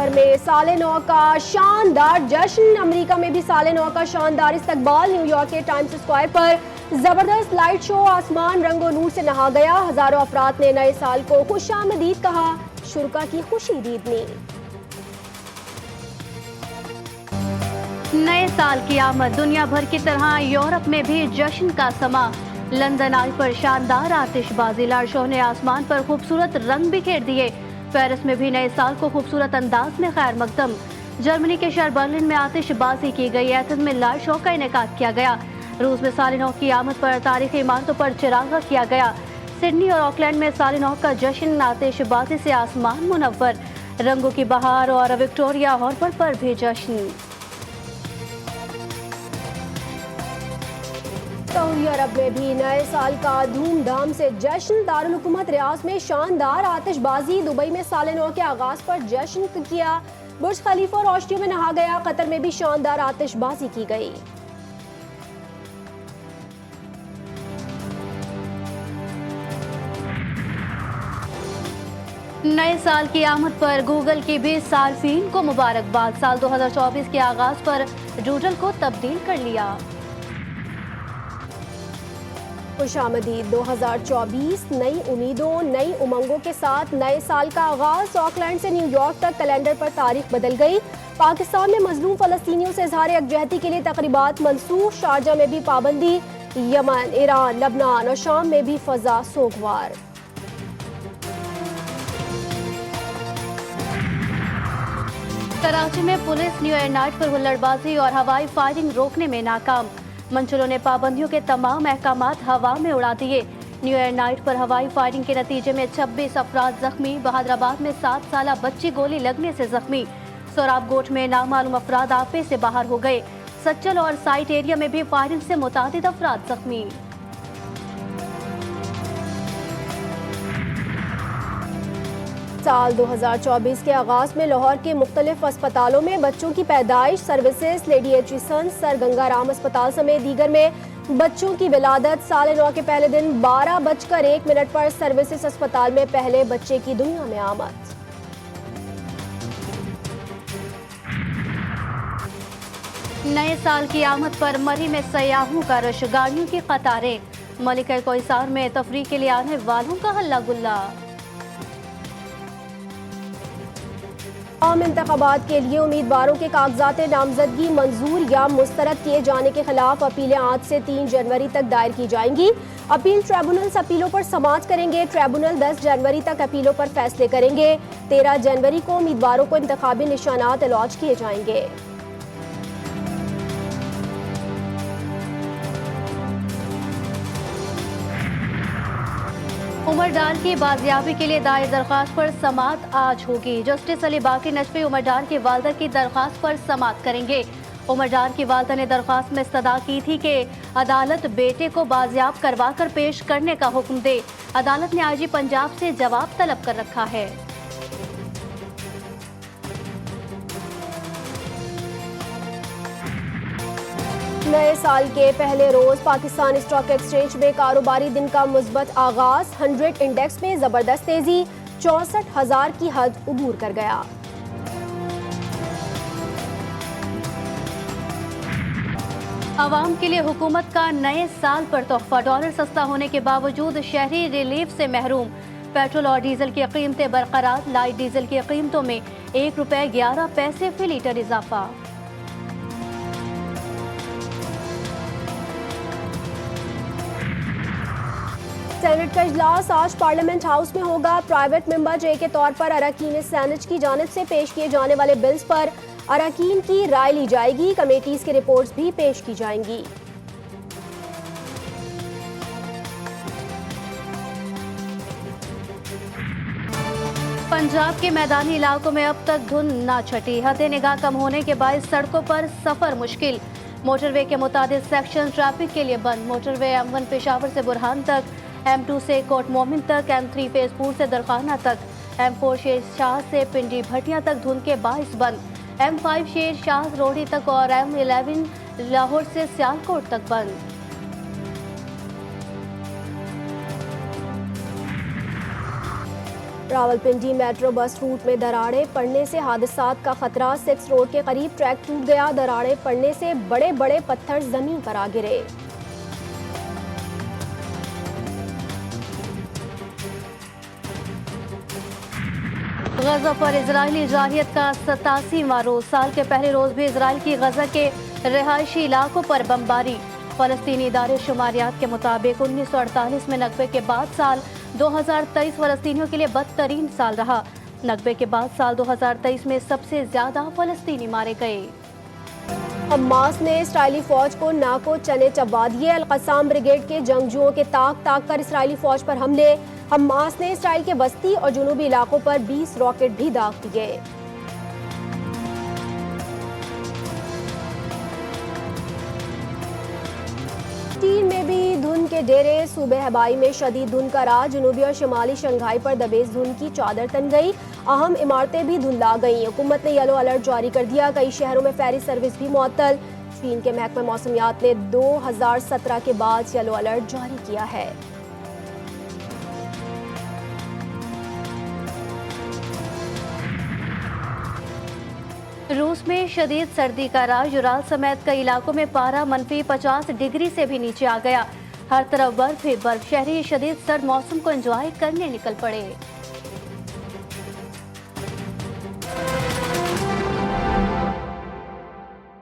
भर में साले नौ का शानदार जश्न। अमेरिका में भी साले नौ का शानदार इस्तकबाल। न्यूयॉर्क के टाइम्स स्क्वायर पर जबरदस्त लाइट शो, आसमान रंगो नूर से नहा गया। हजारों अफराद ने नए साल को खुशामदीद कहा, शुरका की खुशी दीदनी। नए साल की आमद दुनिया भर की तरह यूरोप में भी जश्न का समा। लंदन आई पर शानदार आतिशबाजी, लाइट शो ने आसमान पर खूबसूरत रंग बिखेर दिए। पेरिस में भी नए साल को खूबसूरत अंदाज में खैर मकदम। जर्मनी के शहर बर्लिन में आतिशबाजी की गई। एथेंस में लाइट शो का इनेकाद किया गया। रूस में साले नौ की आमद पर तारीखी इमारतों पर चिरागा किया गया। सिडनी और ऑकलैंड में साले नौ का जश्न, आतिशबाजी से आसमान मुनव्वर, रंगों की बहार। और विक्टोरिया हार्बर पर भी जश्न। सऊदी अरब में भी नए साल का धूमधाम से जश्न। दारुल हुकूमत रियाज में शानदार आतिशबाजी। दुबई में साले नौ के आगाज पर जश्न किया। बुर्ज खलीफा और रोशनियों में नहा गया। कतर में भी शानदार आतिशबाजी की गई। नए साल की आमद पर गूगल की भी सालफीन को मुबारकबाद। साल 2024 के आगाज पर डूडल को तब्दील कर लिया। खुशामदीद 2024 नई उम्मीदों, नई उमंगों के साथ नए साल का आगाज। ऑकलैंड से न्यूयॉर्क तक कैलेंडर पर तारीख बदल गई। पाकिस्तान में मजलूम फलस्तीनियों से इजहार यकजहती के लिए तकरीबात मंसूख। शारजा में भी पाबंदी। यमन, ईरान, लबनान और शाम में भी फजा सोगवार। कराची में पुलिस न्यू ईयर नाइट पर हुल्लड़बाजी और हवाई फायरिंग रोकने में नाकाम। मंचलों ने पाबंदियों के तमाम अहकामात हवा में उड़ा दिए। न्यू ईयर नाइट पर हवाई फायरिंग के नतीजे में 26 अफराद जख्मी। बहादराबाद में 7 साल बच्ची गोली लगने से जख्मी। सोराबकोट में नामालूम अफराद आपे से बाहर हो गए। सच्चल और साइट एरिया में भी फायरिंग से मुतादिद अफराद जख्मी। साल 2024 के आगाज में लाहौर के मुख्तलिफ अस्पतालों में बच्चों की पैदाइश services. Lady Acheson sir Gangaram अस्पताल समेत दीगर में बच्चों की विलादत। साल नौ के पहले दिन 12:01 पर सर्विसेज अस्पताल में पहले बच्चे की दुनिया में आमद। नए साल की आमद पर मरी में सयाहों का रश, गाड़ियों की कतारें। मलिका कोहिसार में तफरीह के लिए आने वालों का हल्ला गुल्ला। आम इंतखाबात के लिए उम्मीदवारों के कागजात नामजदगी मंजूर या मुस्तरद किए जाने के खिलाफ अपीलें आज से 3 जनवरी तक दायर की जाएंगी। अपील ट्रिब्यूनल्स अपीलों पर समाअत करेंगे। ट्रिब्यूनल 10 जनवरी तक अपीलों पर फैसले करेंगे। 13 जनवरी को उम्मीदवारों को इंतखाबी निशानात अलॉट किए जाएंगे। उमर डार की बाजियाबी के लिए दायर दरख्वास्त पर समाअत आज होगी। जस्टिस अली बाकी नजफी उमर डार की वालदा की दरख्वास्त पर समाअत करेंगे। उमर डार की वालदा ने दरख्वास्त में इस्तदा की थी कि अदालत बेटे को बाजियाब करवा कर पेश करने का हुक्म दे। अदालत ने आईजी पंजाब से जवाब तलब कर रखा है। नए साल के पहले रोज पाकिस्तान स्टॉक एक्सचेंज में कारोबारी दिन का मुस्बत आगाज। 100 इंडेक्स में जबरदस्त तेजी, 64,000 की हद उबूर कर गया। अवाम के लिए हुकूमत का नए साल पर तोहफा। डॉलर सस्ता होने के बावजूद शहरी रिलीफ से महरूम। पेट्रोल और डीजल की कीमतें बरकरार। लाइट डीजल की कीमतों में ₹1.11 फी लीटर इजाफा। सेनेट का इजलास आज पार्लियामेंट हाउस में होगा। प्राइवेट मेंबर जे के तौर पर अरकान सेनेट की जानिब से पेश किए जाने वाले बिल्स पर अरकान की राय ली जाएगी। कमेटीज की रिपोर्ट्स भी पेश की जाएंगी। पंजाब के मैदानी इलाकों में अब तक धुंध ना छटी। हद निगाह कम होने के बायस सड़कों पर सफर मुश्किल। मोटरवे के मुताबिक सेक्शन ट्रैफिक के लिए बंद। मोटरवे M1 पेशावर से बुरहान तक, M2 से कोट मोमिन तक, M3 फेजपुर से दरखाना तक, M4 शेर शाह से पिंडी भटिया तक धुंध के बायस बंद। M5 शेर शाह रोडी तक और M11 लाहौर से सियालकोट तक बंद। रावलपिंडी मेट्रो बस रूट में दरारें पड़ने से हादसात का खतरा। 6 रोड के करीब ट्रैक टूट गया। दरारें पड़ने से बड़े बड़े पत्थर जमीन पर आ गिरे। गजा पर इजरायली जारहियत का 87वां रोज। साल के पहले रोज भी इजराइल की गजा के रिहायशी इलाकों पर बमबारी। फलस्तीनी इदारे शुमारियात के मुताबिक 1948 में नकबे के बाद साल 2023 फलस्तीनियों के लिए बदतरीन साल रहा। नकबे के बाद साल 2023 में सबसे ज्यादा फलस्तीनी मारे गए। हमास ने इसराइली फौज को नाको चने चबा दिए। अल-कस्साम ब्रिगेड के जंगजुओं के ताक कर इसराइली फौज पर हमले। हमास ने इसराइल के वस्ती और जुनूबी इलाकों पर 20 रॉकेट भी दाग दिए। चीन में भी धुंध के डेरे। सूबे हबाई में शदीद धुंध का राज। जनूबी और शिमाली शंघाई पर दबेज धुंध की चादर तन गई। अहम इमारतें भी धुंधला गई। हुकूमत ने येलो अलर्ट जारी कर दिया। कई शहरों में फेरी सर्विस भी मुअत्तल। चीन के महकमे मौसमियात ने 2017 के बाद येलो अलर्ट जारी किया है। रूस में शदीद सर्दी का राज। यूराल समेत कई इलाकों में पारा -50 डिग्री से भी नीचे आ गया। हर तरफ बर्फ ही बर्फ। शहरी शदीद सर्द मौसम को एंजॉय करने निकल पड़े।